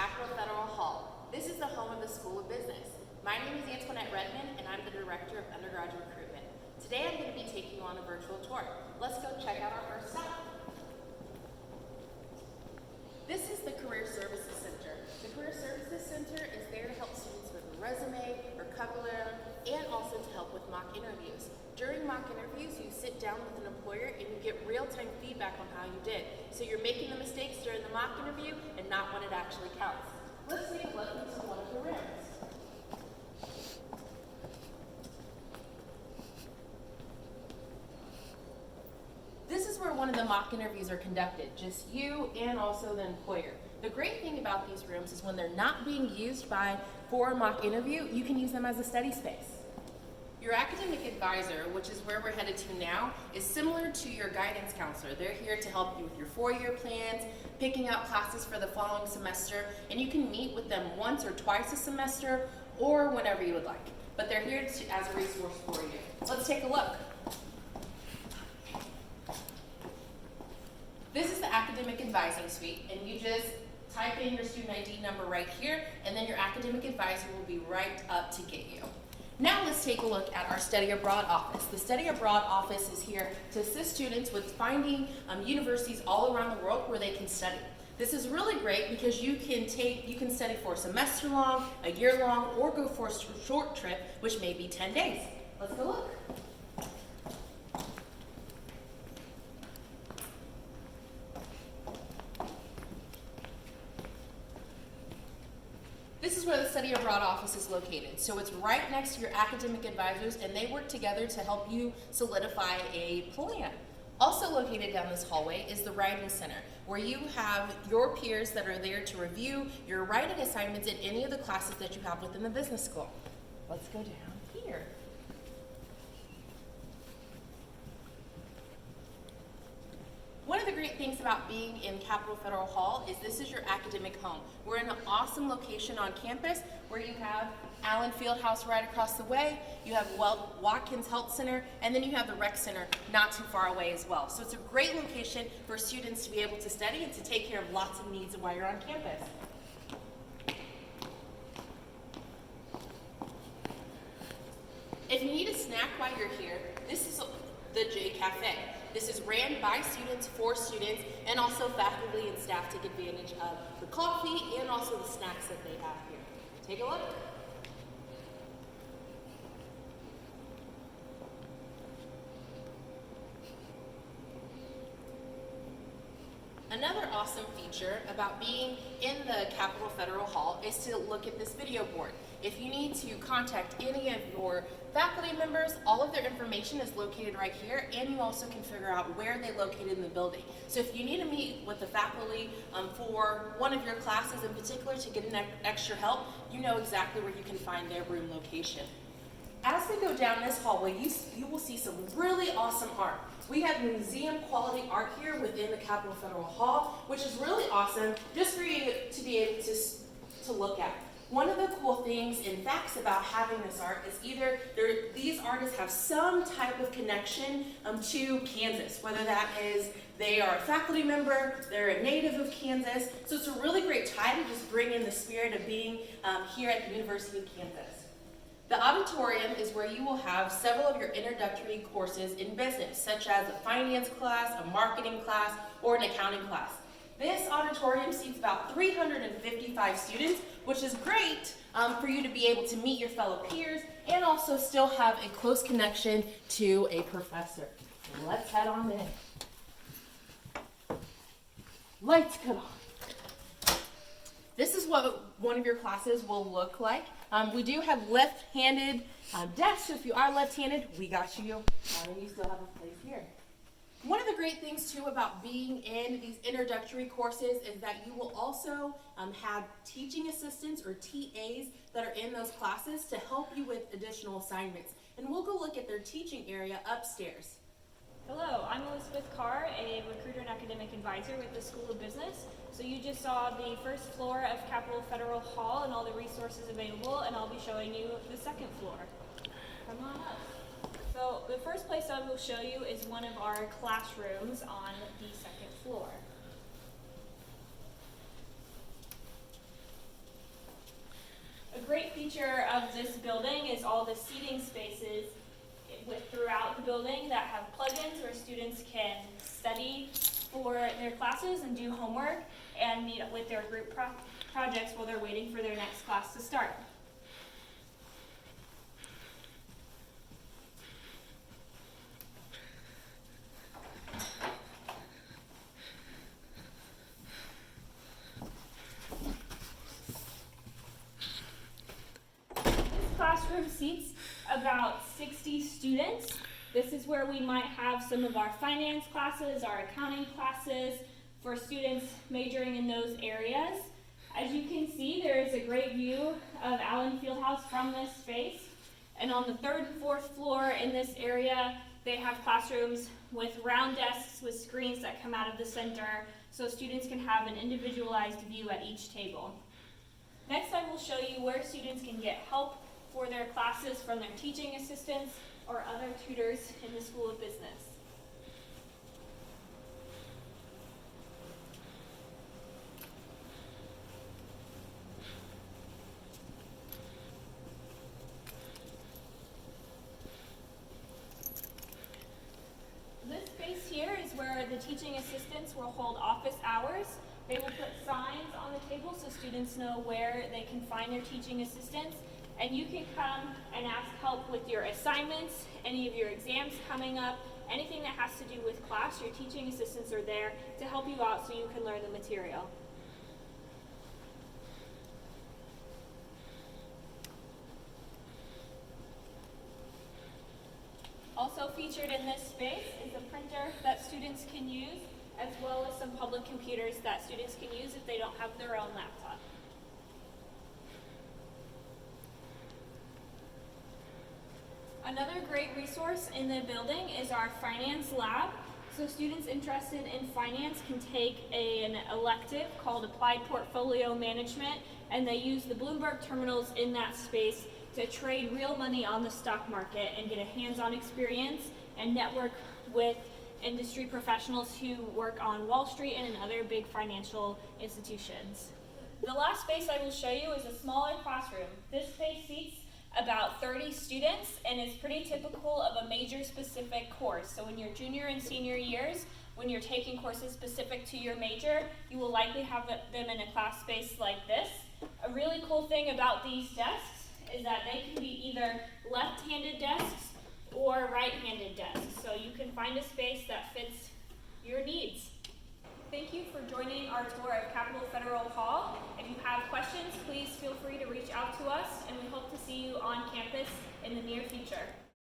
Capitol Federal Hall. This is the home of the School of Business. My name is Antoinette Redmond, and I'm the Director of Undergraduate Recruitment. Today I'm going to be taking you on a virtual tour. Let's go check out our first stop. This is the Career Services Center. The Career Services Center is there to help students with a resume or cover letter, and also to help with mock interviews. During mock interviews, you sit down with an employer and you get real-time feedback on how you did. So you're making the mistakes during the mock interview and not when it actually counts. Let's take a look into one of the rooms. This is where one of the mock interviews are conducted, just you and also the employer. The great thing about these rooms is when they're not being used for a mock interview, you can use them as a study space. Your academic advisor, which is where we're headed to now, is similar to your guidance counselor. They're here to help you with your four-year plans, picking out classes for the following semester, and you can meet with them once or twice a semester or whenever you would like. But they're here as a resource for you. Let's take a look. This is the academic advising suite, and you just type in your student ID number right here, and then your academic advisor will be right up to get you. Now let's take a look at our Study Abroad office. The Study Abroad office is here to assist students with finding universities all around the world where they can study. This is really great because you can study for a semester long, a year long, or go for a short trip, which may be 10 days. Let's go look. This is where the Study Abroad office is located. So it's right next to your academic advisors, and they work together to help you solidify a plan. Also located down this hallway is the Writing Center, where you have your peers that are there to review your writing assignments in any of the classes that you have within the business school. Let's go down here. One of the great things about being in Capitol Federal Hall is this is your academic home. We're in an awesome location on campus where you have Allen Fieldhouse right across the way, you have Watkins Health Center, and then you have the Rec Center not too far away as well. So it's a great location for students to be able to study and to take care of lots of needs while you're on campus. If you need a snack while you're here, this is the J Cafe. This is ran by students, for students, and also faculty and staff take advantage of the coffee and also the snacks that they have here. Take a look. Another awesome feature about being in the Capitol Federal Hall is to look at this video board. If you need to contact any of your faculty members, all of their information is located right here, and you also can figure out where they're located in the building. So if you need to meet with the faculty for one of your classes in particular to get extra help, you know exactly where you can find their room location. As we go down this hallway, you will see some really awesome art. We have museum quality art here within the Capitol Federal Hall, which is really awesome just for you to be able to look at. One of the cool things and facts about having this art is either these artists have some type of connection to Kansas, whether that is they are a faculty member, they're a native of Kansas. So it's a really great time to just bring in the spirit of being here at the University of Kansas. The auditorium is where you will have several of your introductory courses in business, such as a finance class, a marketing class, or an accounting class. This auditorium seats about 355 students, which is great for you to be able to meet your fellow peers and also still have a close connection to a professor. Let's head on in. Lights cut on. This is what one of your classes will look like. We do have left-handed desks, so if you are left-handed, we got you. You still have a place here. One of the great things too about being in these introductory courses is that you will also have teaching assistants or TAs that are in those classes to help you with additional assignments. And we'll go look at their teaching area upstairs. Hello, I'm Elizabeth Carr, a recruiter and academic advisor with the School of Business. So you just saw the first floor of Capitol Federal Hall and all the resources available, and I'll be showing you the second floor. Come on up. So the first place I will show you is one of our classrooms on the second floor. feature of this building is all the seating spaces throughout the building that have plugins where students can study for their classes and do homework and meet up with their group projects while they're waiting for their next class to start. Classroom seats about 60 students. This is where we might have some of our finance classes, our accounting classes for students majoring in those areas. As you can see, there is a great view of Allen Fieldhouse from this space. And on the 3rd and 4th floor in this area, they have classrooms with round desks with screens that come out of the center so students can have an individualized view at each table. Next, I will show you where students can get help for their classes from their teaching assistants or other tutors in the School of Business. This space here is where the teaching assistants will hold office hours. They will put signs on the table so students know where they can find their teaching assistants. And you can come and ask help with your assignments, any of your exams coming up, anything that has to do with class. Your teaching assistants are there to help you out so you can learn the material. Also featured in this space is a printer that students can use, as well as some public computers that students can use if they don't have their own laptop. Another great resource in the building is our finance lab. So students interested in finance can take an elective called Applied Portfolio Management, and they use the Bloomberg terminals in that space to trade real money on the stock market and get a hands-on experience and network with industry professionals who work on Wall Street and in other big financial institutions. The last space I will show you is a smaller classroom. This space seats about 30 students and is pretty typical of a major-specific course. So in your junior and senior years, when you're taking courses specific to your major, you will likely have them in a class space like this. A really cool thing about these desks is that they can be either left-handed desks or right-handed desks. So you can find a space that fits your needs. Thank you for joining our tour of Capitol Federal Hall. If you have questions, please feel free to reach out to us, and we hope to see you on campus in the near future.